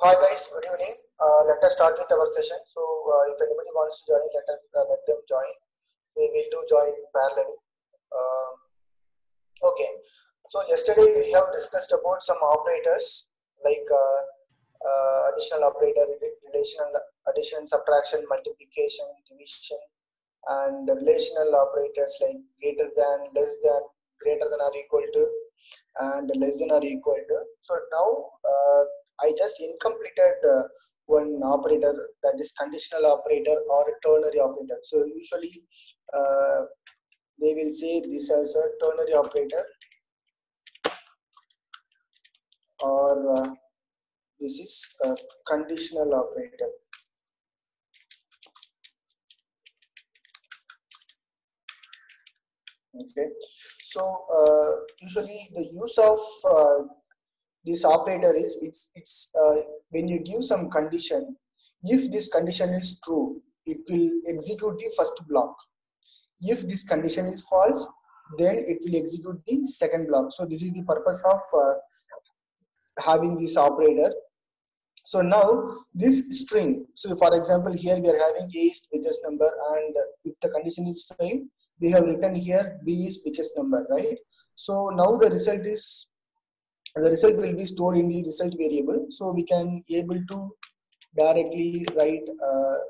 Hi guys, good evening. Let us start with our session. So, if anybody wants to join, let them join. We will do join parallelly. Uh, okay. So yesterday we have discussed about some operators like additional operator, relational addition, subtraction, multiplication, division, and relational operators like greater than, less than, greater than or equal to, and less than or equal to. So now I just incompleted one operator, that is conditional operator or ternary operator. So usually they will say this as a ternary operator, or this is a conditional operator. Okay, so usually the use of this operator is it's when you give some condition, if this condition is true, it will execute the first block. If this condition is false, then it will execute the second block. So this is the purpose of having this operator. So now this string, so for example here we are having A is biggest number, and if the condition is failed, we have written here B is biggest number, right? So now the result will be stored in the result variable, so we can able to directly write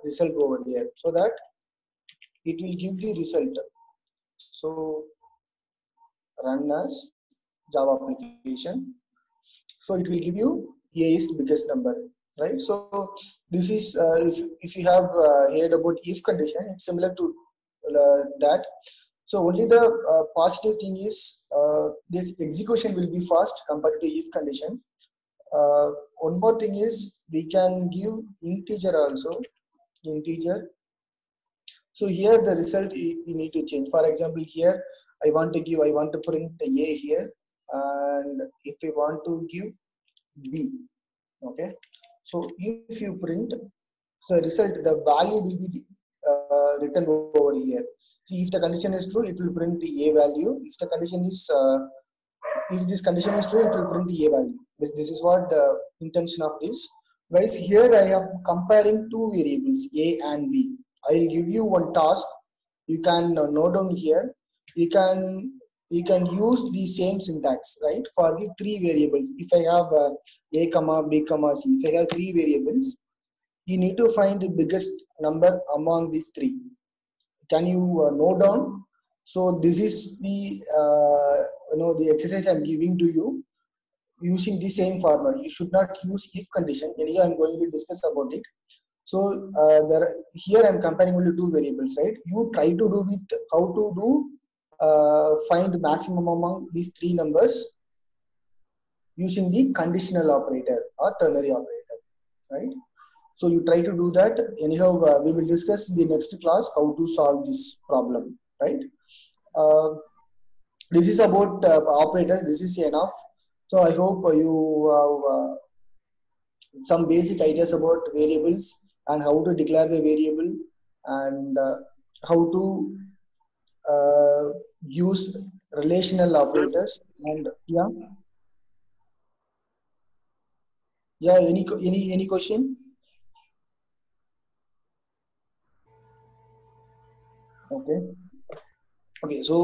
result over there, so that it will give the result. So run as Java application, so it will give you A is the biggest number, right? So this is if you have heard about if condition, it's similar to that. So only the positive thing is this execution will be fast compared to if condition. One more thing is we can give integer also, integer. So here the result you need to change. For example, here I want to print A here, and if I want to give B, okay. So if you print the result, the value will be written over here. See, if the condition is true, it will print the A value. If the condition is if this condition is true, it will print the A value. This is what the intention of this. Guys, here I am comparing two variables, A and B. I will give you one task. You can note down here. You can use the same syntax, right, for the three variables. If I have A comma B comma C, if I have three variables, you need to find the biggest number among these three. Can you note down? So this is the the exercise I'm giving to you using the same format. You should not use if condition. Anyway, I'm going to discuss about it. So here I'm comparing only two variables, right? You try to do with how to do find maximum among these three numbers using the conditional operator or ternary operator, right? So you try to do that. Anyhow, we will discuss in the next class how to solve this problem, right? This is about operators. This is enough. So I hope you have some basic ideas about variables and how to declare the variable, and how to use relational operators. And any question? Okay, so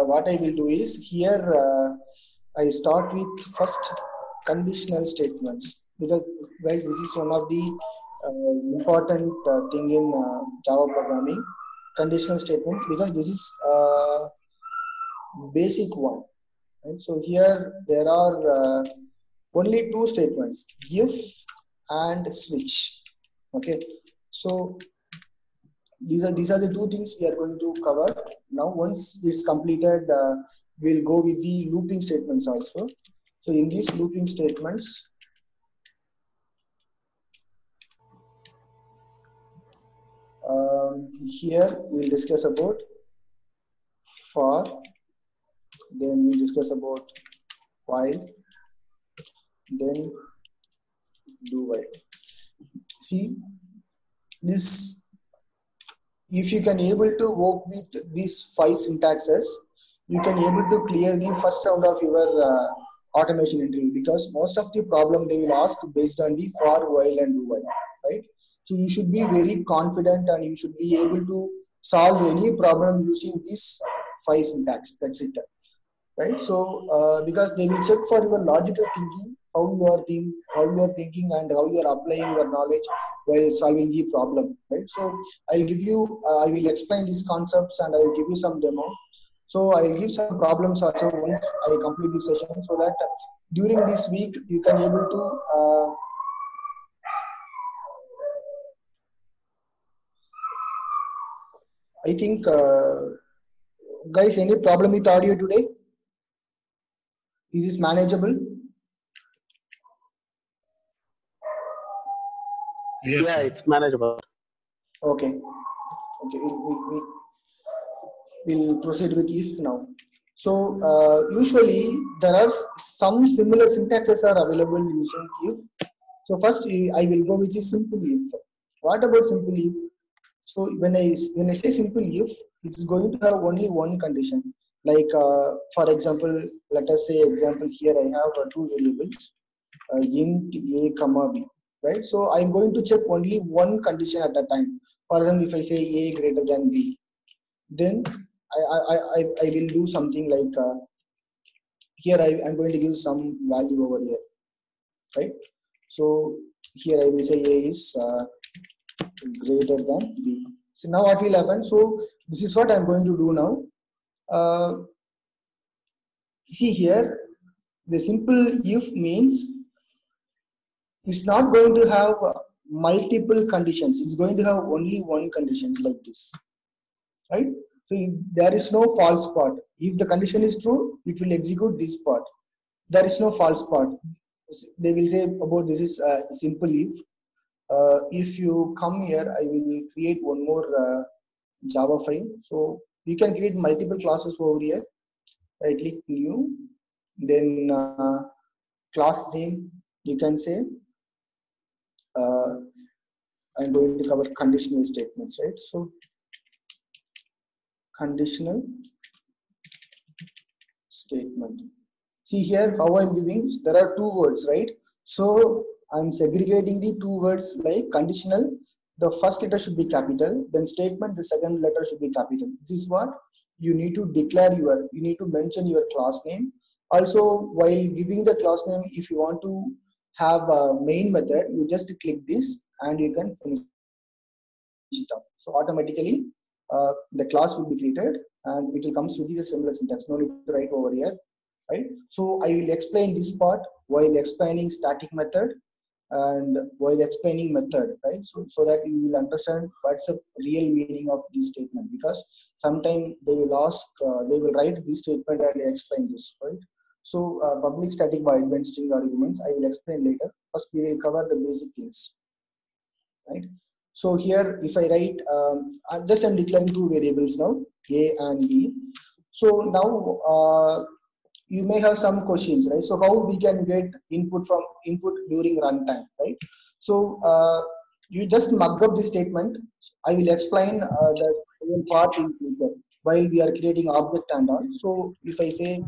what I will do is here I start with first conditional statements, because guys, this is one of the important thing in Java programming, conditional statement, because this is basic one, right? So here there are only two statements, if and switch. Okay, so these are the two things we are going to cover now. Once it's completed, we'll go with the looping statements also. So in these looping statements, here we'll discuss about for, then we'll discuss about while, then do while. See, this, if you can able to work with these five syntaxes, you can able to clear the first round of your automation interview, because most of the problem they will ask based on the for, while, and do while, right? So you should be very confident and you should be able to solve any problem using these 5 syntax. That's it, right? So because they will check for your logical thinking, how you are thinking, and how you are applying your knowledge while solving the problem, right? So I will explain these concepts and I will give you some demo. So I will give some problems also once I complete this session, so that during this week you can able to I think guys, any problem with audio today? Is this manageable? Yes. Yeah, it's manageable. Okay. Okay. We'll proceed with if now. So usually there are some similar syntaxes are available using if. So first I will go with the simple if. What about simple if? So when I say simple if, it's going to have only one condition. Like for example, let us say example here I have two variables, int a comma b, right? So I'm going to check only one condition at a time. For example, if I say a greater than b, then I will do something like here I'm going to give some value over here, right? So here I will say a is greater than b. So now what will happen? So this is what I'm going to do now. See here, the simple if means it's not going to have multiple conditions. It's going to have only one condition like this, right? So there is no false part. If the condition is true, it will execute this part. There is no false part. They will say about this is simple if. If you come here, I will create one more Java file. So you can create multiple classes over here. Right click new, then class name you can say. I'm going to cover conditional statements, right? So conditional statement. See here how I'm giving, there are two words, right? So I'm segregating the two words like conditional. The first letter should be capital, then statement, the second letter should be capital. This is what you need to declare you need to mention your class name. Also, while giving the class name, if you want to have a main method, you just click this and you can finish it up. So automatically the class will be created and it will come with the similar syntax. No need to write over here, right? So I will explain this part while explaining static method and while explaining method, right? So that you will understand what's the real meaning of this statement, because sometimes they will ask, they will write this statement and explain this, right? So public static void when string arguments, I will explain later. First we will cover the basic things, right? So here if I write, I'm declaring two variables now, a and b. So now you may have some questions, right? So how we can get input during runtime, right? So you just mug up this statement. I will explain the part in future while we are creating object and all. So if I say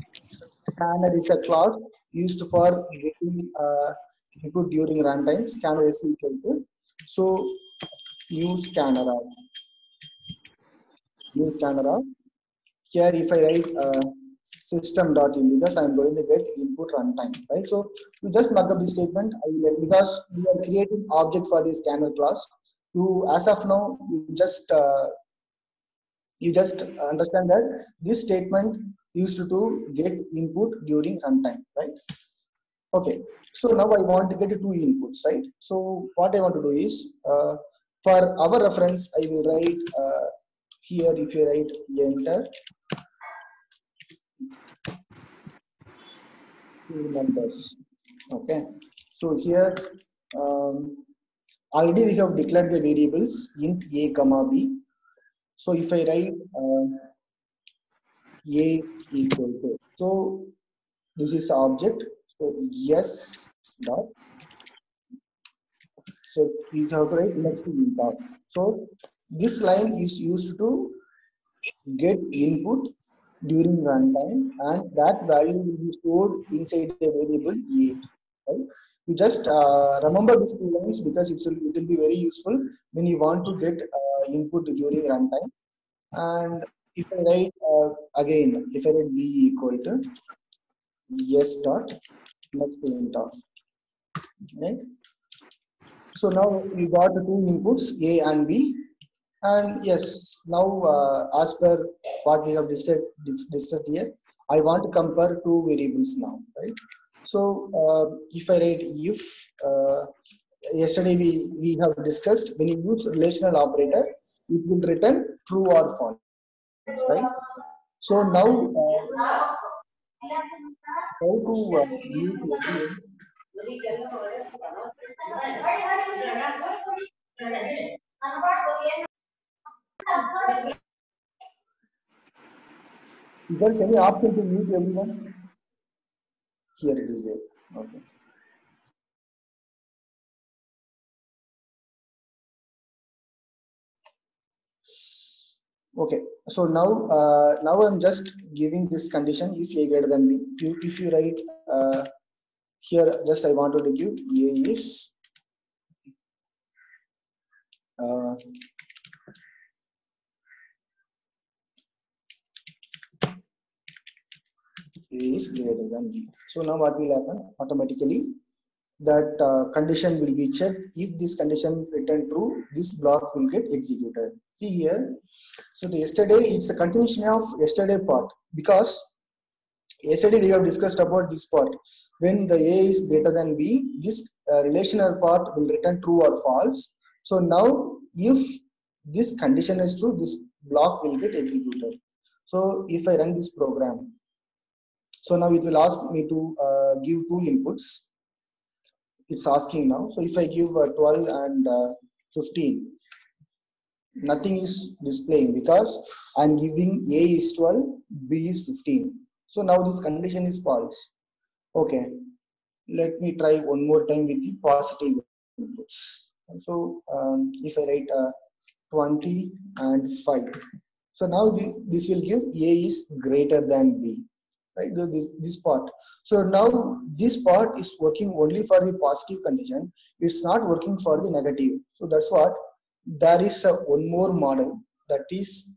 scanner is a class used for getting input during runtime, scanner is equal to, so new scanner of here if I write system.in, because I'm going to get input runtime, right? So you just mark up the statement. Because we are creating object for the scanner class. You as of now you just understand that this statement used to get input during runtime, right? Okay. So now I want to get two inputs, right? So what I want to do is for our reference, I will write here. If you write enter two numbers, okay. So here already we have declared the variables int a comma b. So if I write a equal to, so this is object. So yes dot. So we have to write next to dot. So this line is used to get input during runtime, and that value will be stored inside the variable A. Right? You just remember these two lines because it will be very useful when you want to get input during runtime. And if I write again, if I write B equal to yes dot next int of, right? So now we got the two inputs A and B, and yes, now as per what we have discussed here, I want to compare two variables now, right? So if I write if yesterday we have discussed when you use relational operator, it will return true or false, right? So now how to use again. Is there any option to mute everyone? Here it is there. Okay. Okay. So now I'm just giving this condition if A greater than B. If you write here, just I wanted to give A is uh, A is greater than B. So now what will happen? Automatically that condition will be checked. If this condition return true, this block will get executed. See here. So the yesterday, it's a continuation of yesterday part, because yesterday we have discussed about this part. When the A is greater than B, this relational part will return true or false. So now if this condition is true, this block will get executed. So if I run this program, so now it will ask me to give two inputs. It's asking now. So if I give 12 and 15, nothing is displaying because I'm giving A is 12, B is 15. So now this condition is false. Okay, let me try one more time with the positive inputs. So if I write 20 and 5, so now this will give A is greater than B, right? This part. So now this part is working only for the positive condition. It's not working for the negative. So that's what there is one more model, that is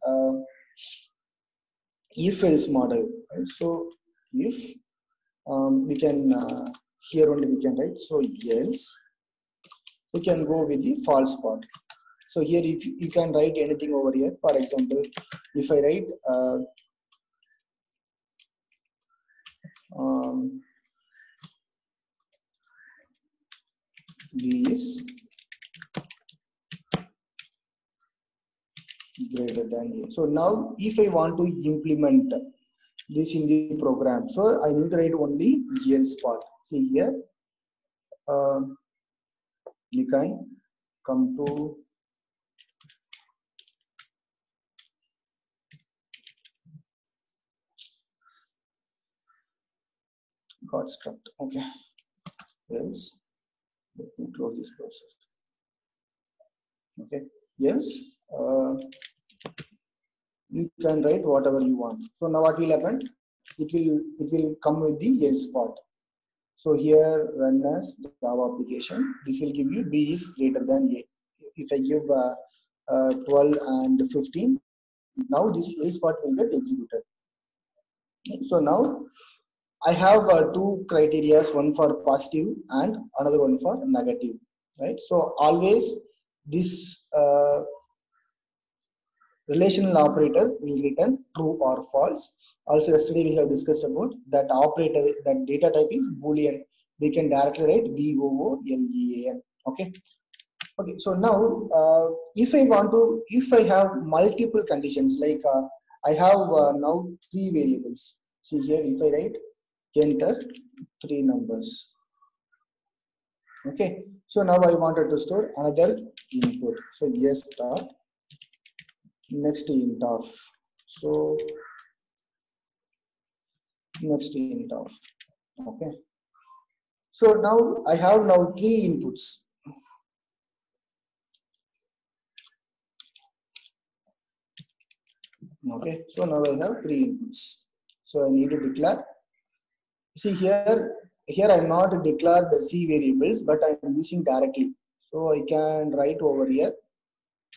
if else model, right? So if we can here only we can write, so else we can go with the false part. So here if you can write anything over here, for example, if I write B is greater than A. So now if I want to implement this in the program, so I need to write only else part. See here, you can come to got struct. Okay, else let me close this process. Okay, else you can write whatever you want. So now what will happen? It will come with the else part. So here run as Java application. This will give you B is greater than A. If I give 12 and 15, now this else part will get executed. So now I have two criteria, one for positive and another one for negative, right? So always this relational operator will return true or false. Also yesterday we have discussed about that operator, that data type is Boolean. We can directly write Boolean. Okay. Okay. So now if I have multiple conditions, like I have now three variables. See here, if I write enter three numbers. Okay. So now I wanted to store another input. So yes dot next int of. So next int of. Okay. So now I have now three inputs. Okay, so now I have three inputs. So I need to declare. See here I'm not declare the C variables, but I'm using directly. So I can write over here,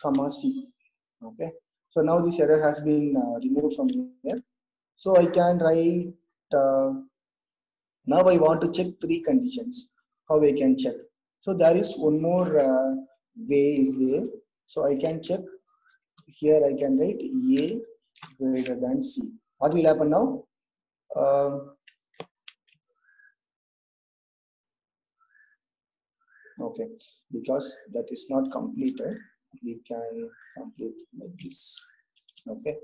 comma C. Okay. So now this error has been removed from here. So I can write. Now I want to check three conditions. How I can check? So there is one more way is there. So I can check here. I can write A greater than C. What will happen now? Okay, because that is not completed, we can complete like this. Okay,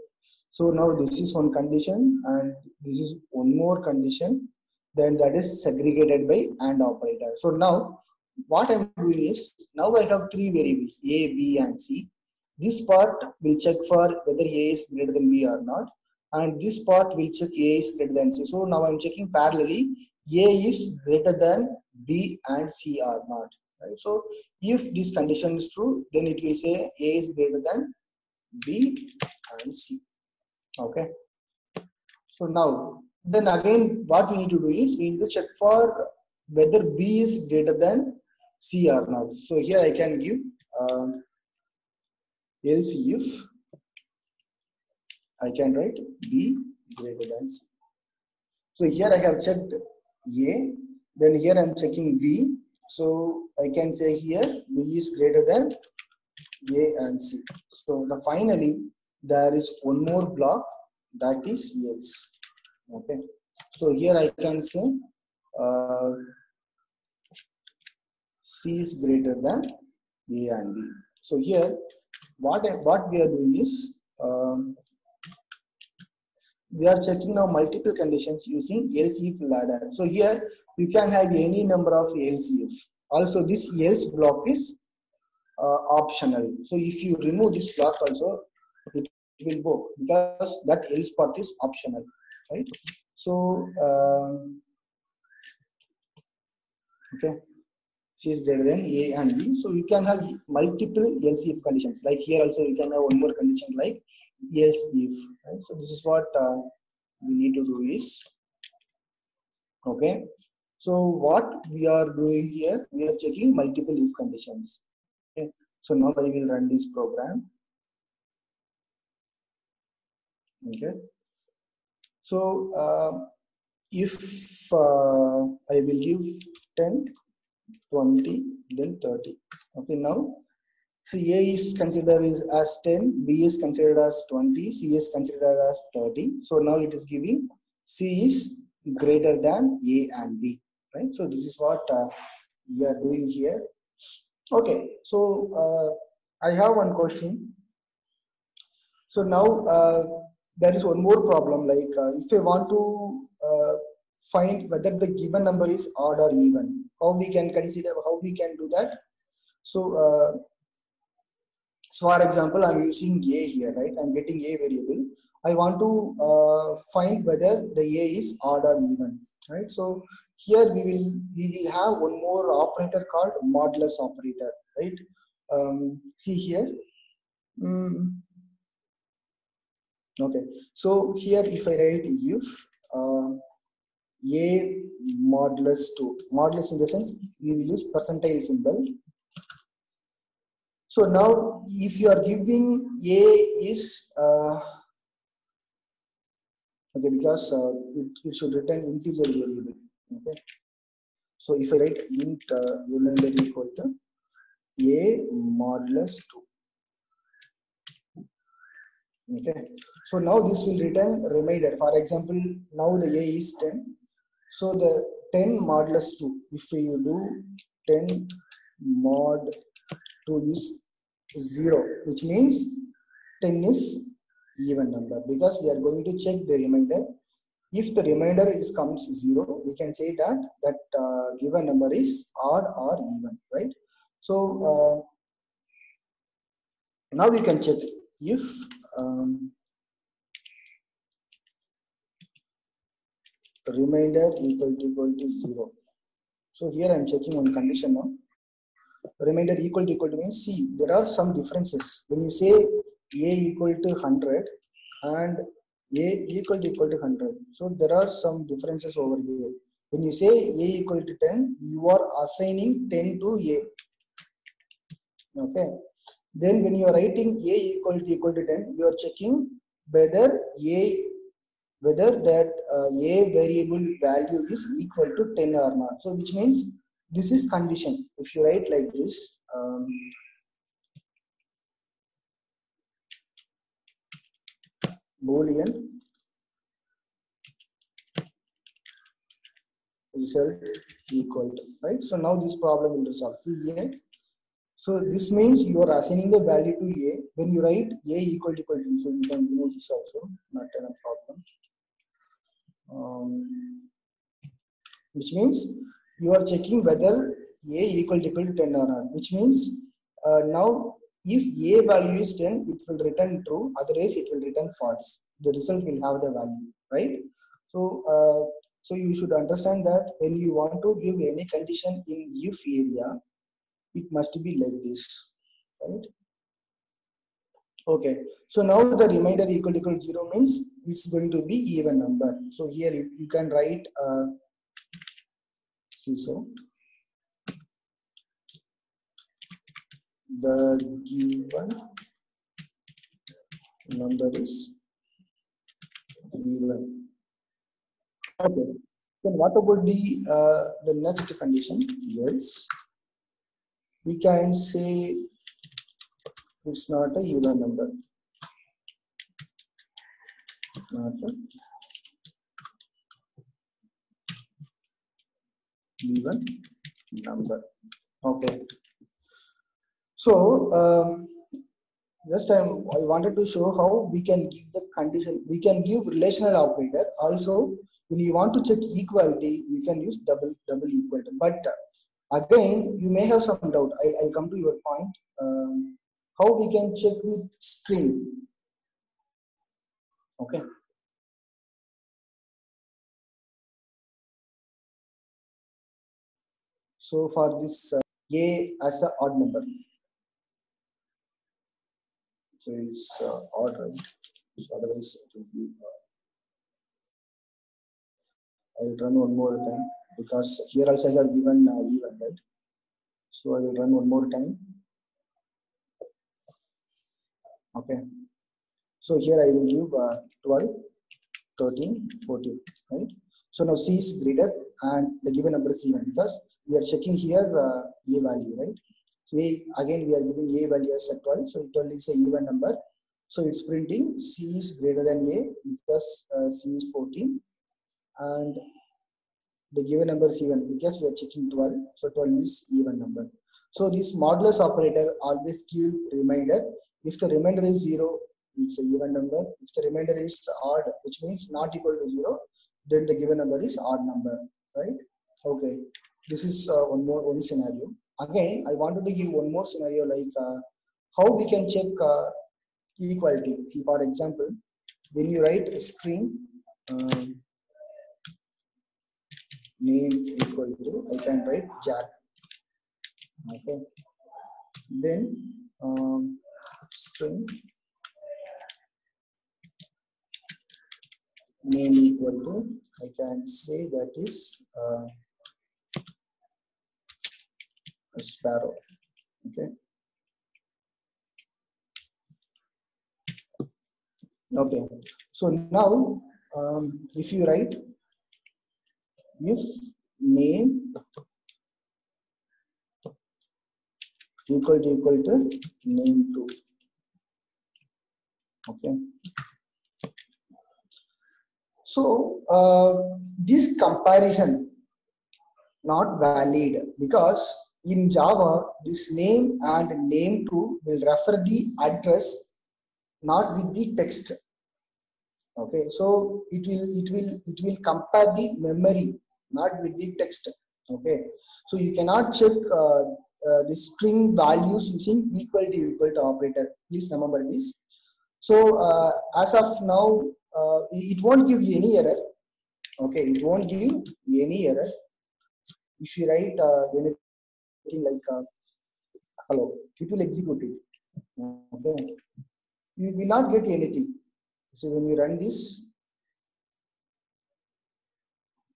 so now this is one condition and this is one more condition, then that is segregated by AND operator. So now what I'm doing is, now I have three variables A, B and C. This part will check for whether A is greater than B or not, and this part will check A is greater than C. So now I'm checking parallelly A is greater than B and C or not. Right? So if this condition is true, then it will say A is greater than B and C. Okay. So now, then again, what we need to do is we need to check for whether B is greater than C or not. So here I can give else if I can write B greater than C. So here I have checked A, then here I am checking B. So I can say here B is greater than A and C. So the finally there is one more block, that is else. Okay. So here I can say uh, C is greater than A and B. So here what we are doing is we are checking now multiple conditions using else if ladder. So here you can have any number of else if. Also this else block is optional. So if you remove this block also, it will go because that else part is optional, right? So okay, C is greater than A and B. So you can have multiple else if conditions. Like here also you can have one more condition like else if. Right? So this is what we need to do is, okay. So what we are doing here, we are checking multiple if conditions. Okay. So now I will run this program. Okay. So if I will give 10, 20, then 30. Okay, now C A is considered as 10, B is considered as 20, C is considered as 30. So now it is giving C is greater than A and B, right? So this is what we are doing here. Okay, so I have one question. So now there is one more problem, like if I want to find whether the given number is odd or even, how we can consider, how we can do that? So so for example, I'm using A here, right? I'm getting A variable. I want to find whether the A is odd or even, right? So here we will have one more operator called modulus operator, right? See here. Okay. So here if I write if A modulus 2, modulus in the sense we will use percentile symbol. So now if you are giving A is okay, because it should return integer variable. Okay. So if I write int remainder equal to A modulus 2. Okay. So now this will return remainder. For example, now the A is 10. So the 10 modulus 2, if you do 10 mod 2 is 0, which means 10 is even number, because we are going to check the remainder. If the remainder is comes 0, we can say that given number is odd or even, right? So now we can check if remainder equal to 0. So here I am checking one condition now. Remainder equal to means, see, there are some differences. When you say A equal to 100, and a equal to 100. So there are some differences over here. When you say a equal to 10, you are assigning 10 to a. Okay. Then when you are writing a equal to 10, you are checking whether that a variable value is equal to 10 or not. So which means this is condition. If you write like this, Boolean result equal to, right? So now this problem will resolve. See here. So this means you are assigning the value to a. When you write a equal to, so you can remove this also, not a problem. Which means you are checking whether a equal to 10 or not. Which means now if a value is 10, it will return true. Otherwise, it will return false. The result will have the value, right? So you should understand that when you want to give any condition in if area, it must be like this, right? Okay, so now the remainder equal to 0 means it's going to be even number. So here you can write so the given number is even. Okay, then what about the next condition? Yes, we can say it's not a even number, not a even number. Okay, so just I wanted to show how we can give the condition. We can give relational operator. Also, when you want to check equality, you can use double equal to. But again, you may have some doubt. I'll come to your point. How we can check with string? Okay. So for this a as a odd number, so it's odd, right? So otherwise it will be. I'll run one more time because here also I have given even, right? So I will run one more time. Okay. So here I will give 12, 13, 14, right? So now C is greater and the given number is even because we are checking here A value, right? So again we are giving A value as 12, so 12 is a even number. So it's printing C is greater than A because C is 14 and the given number is even because we are checking 12, so 12 is even number. So this modulus operator always give remainder. If the remainder is 0, it's a even number. If the remainder is odd, which means not equal to 0, then the given number is odd number, right? Okay, this is one scenario. Again, I wanted to give one more scenario like how we can check equality. See, for example, when you write a string name equal to, I can write Jack. Okay, then string name equal to, I can say that is a sparrow. Okay. Okay. So now, if you write if name equal to name 2. Okay. So this comparison not valid because in Java this name and name 2 will refer the address, not with the text. Okay, so it will compare the memory, not with the text. Okay, so you cannot check the string values using equal to operator. Please remember this. So as of now, it won't give you any error. Okay, it won't give any error if you write anything like hello. It will execute it. Okay, you will not get anything. So when you run this,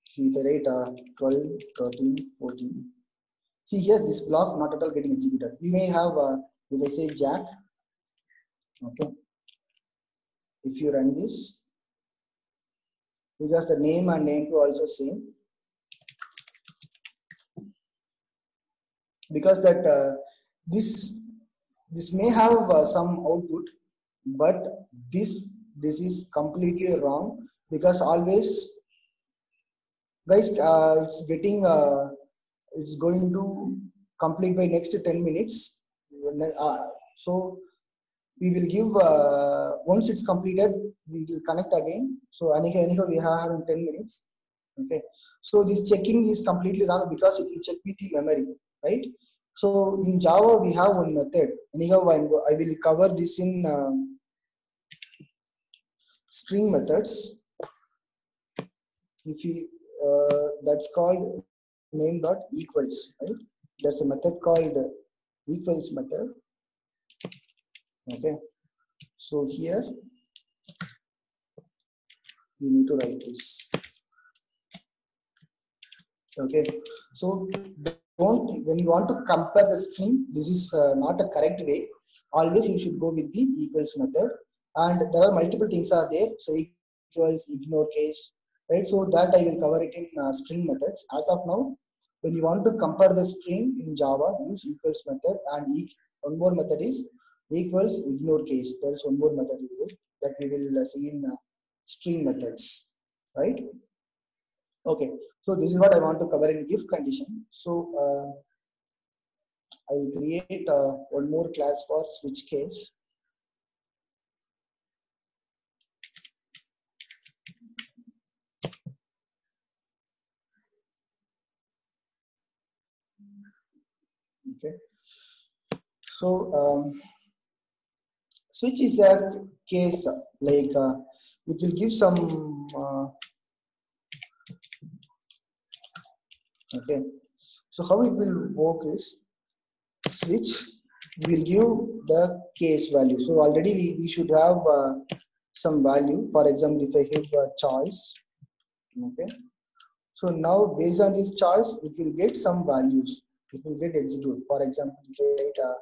see if I write 12, 13, 14. See here, this block not at all getting executed. We may have, if I say Jack, okay, if you run this, because the name and name to also same, because that this may have some output, but this is completely wrong, because always guys it's getting it's going to complete by next 10 minutes. So we will give once it's completed, we will connect again. So anyhow we have in 10 minutes. Okay, so this checking is completely wrong, because it will check with the memory, right? So in Java we have one method. Anyhow I will cover this in string methods. If you that's called name dot equals, right? There's a method called equals method. Okay, so here we need to write this. Okay, so don't, when you want to compare the string, this is not a correct way. Always you should go with the equals method, and there are multiple things are there. So equals, ignore case, right? So that I will cover it in string methods. As of now, when you want to compare the string in Java, use equals method, and one more method is equals ignore case. There is one more method that we will see in string methods, right? Okay, so this is what I want to cover in if condition. So I will create one more class for switch case. Okay, so switch is a case like it will give some okay. So how it will work is switch will give the case value. So already we should have some value. For example, if I hit choice, okay. So now based on this choice, it will get some values. It will get executed. For example, if I write a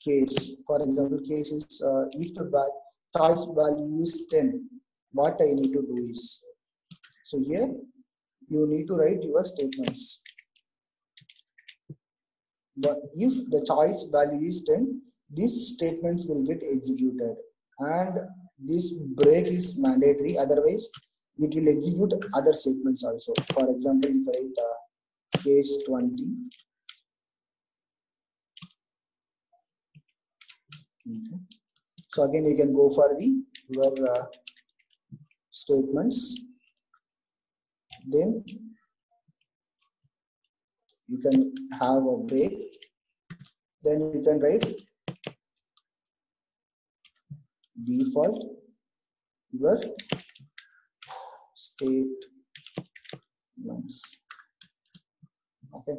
case, for example, case is if the choice value is 10, what I need to do is, so here you need to write your statements. But if the choice value is 10, these statements will get executed, and this break is mandatory. Otherwise, it will execute other statements also. For example, if I write case 20, okay. So again, you can go for the your statements. Then you can have a break. Then you can write default your statements. Okay.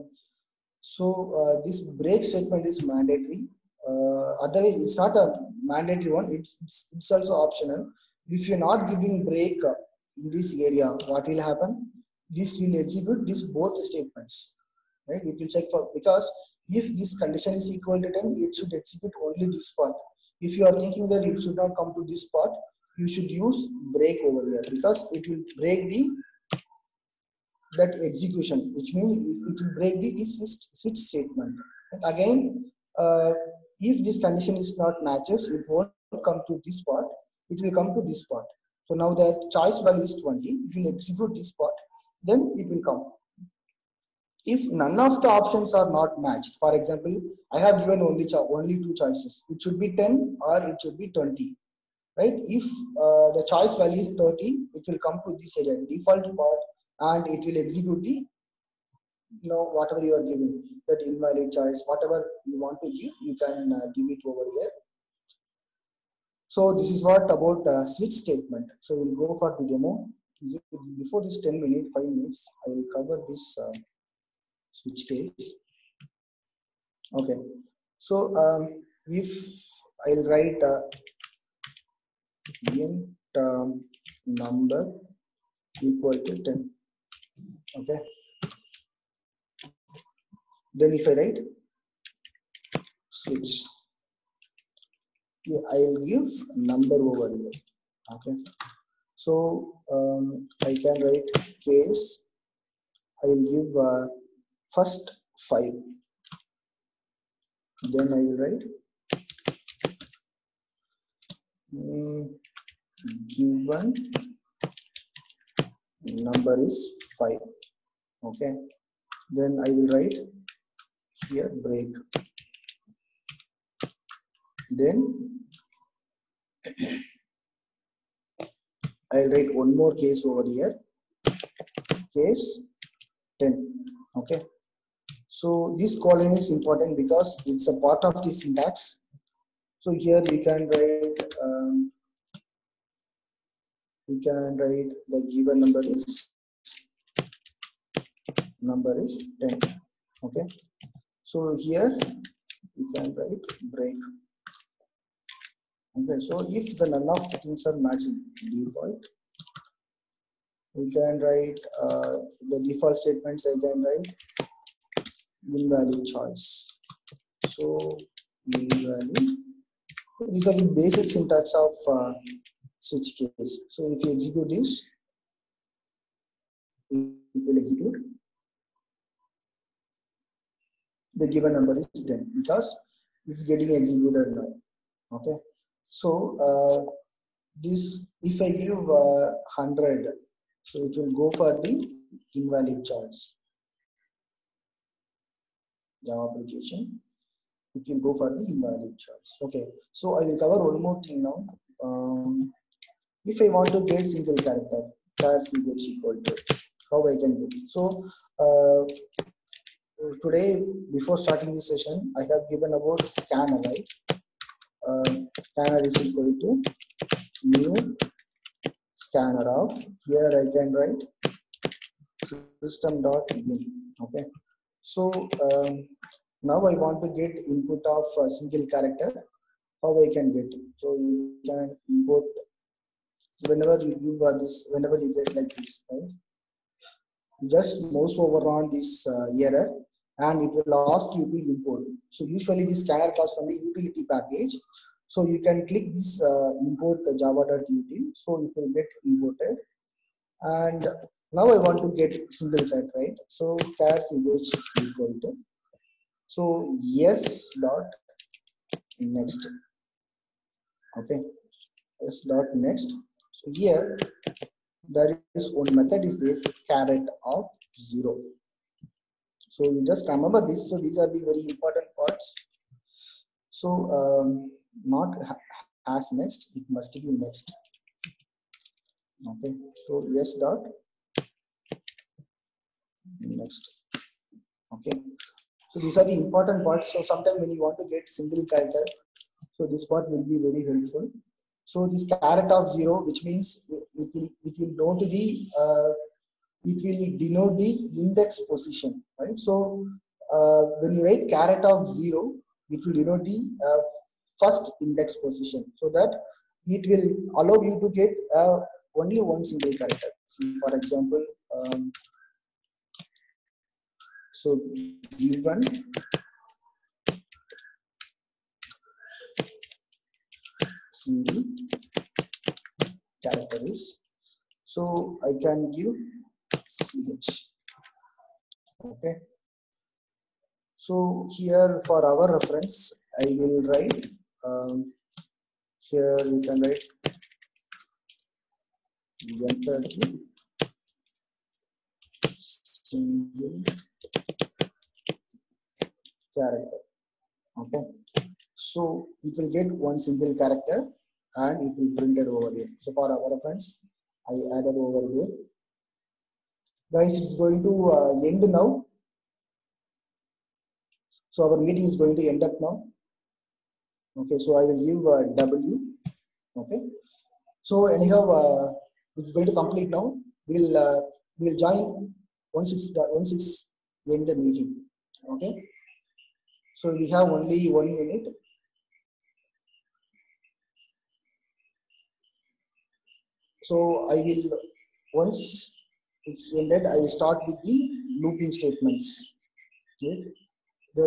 So this break statement is mandatory. Otherwise, it's not a mandatory one. It's also optional. If you're not giving break in this area, what will happen? This will execute these both statements. Right? It will check for, because if this condition is equal to 10, it should execute only this part. If you are thinking that it should not come to this part, you should use break over here, because it will break the that execution, which means it will break the switch statement. And again, if this condition is not matches, it won't come to this part. It will come to this part. So now that choice value is 20, it will execute this part. Then it will come. If none of the options are not matched, for example, I have given only two choices. It should be 10 or it should be 20, right? If the choice value is 30, it will come to this area, default part, and it will execute the whatever you are giving, that invalid choice, whatever you want to give, you can give it over here. So this is what about switch statement. So we'll go for the demo. Before this 10 minutes, 5 minutes, I will cover this switch case. Okay, so if I'll write int number equal to 10. Okay. Then if I write switch, I'll give number over here. Okay. So I can write case. I'll give first 5. Then I will write given number is 5. Okay. Then I will write here break. Then I'll write one more case over here, case 10. Okay. So this colon is important because it's a part of the syntax. So here we can write the given number is 10. Okay. So here we can write break. Okay. So if the none of the things are matching default, we can write the default statements. I can write invalid choice. So invalid. These are the basic syntax of switch case. So if you execute this, it will execute. The given number is 10 because it's getting executed now. Okay. So this, if I give 100, so it will go for the invalid choice. Java application, it will go for the invalid choice. Okay. So I will cover one more thing now. If I want to get single character, char ch equal to, how I can do it. So today, before starting this session, I have given about scanner, right? Scanner is equal to new scanner of, here I can write system.in. Okay. So now I want to get input of a single character. How I can get it? So you can import whenever you give this, whenever you get like this, right? Just mouse over on this error and it will ask you to import. So usually this scanner comes from the utility package. So you can click this import java.util. So it will get imported. And now I want to get single cat, right? So char ch equal to, so yes dot next. Okay, yes dot next. So here there is one method is there, caret of 0. So you just remember this. So these are the very important parts. So not as next, it must be next. Okay, so yes dot next. Okay, so these are the important parts. So sometimes when you want to get single character, so this part will be very helpful. So this caret of 0, which means it will know to the it will denote the index position, right? So when you write caret of 0, it will denote the first index position, so that it will allow you to get only one single character. So for example, so given single character is, so I can give ch. Okay. So here for our reference, I will write here we can write enter the single character. Okay. So it will get one single character and it will print it over here. So for our reference, I added over here. Guys, it's going to end now. So our meeting is going to end up now. Okay, so I will give W. Okay. So anyhow, it's going to complete now. We'll join once it's end the meeting. Okay. So we have only 1 minute. So I will, once it's ended, I start with the looping statements. Okay.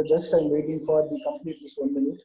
Just I'm waiting for the complete this 1 minute.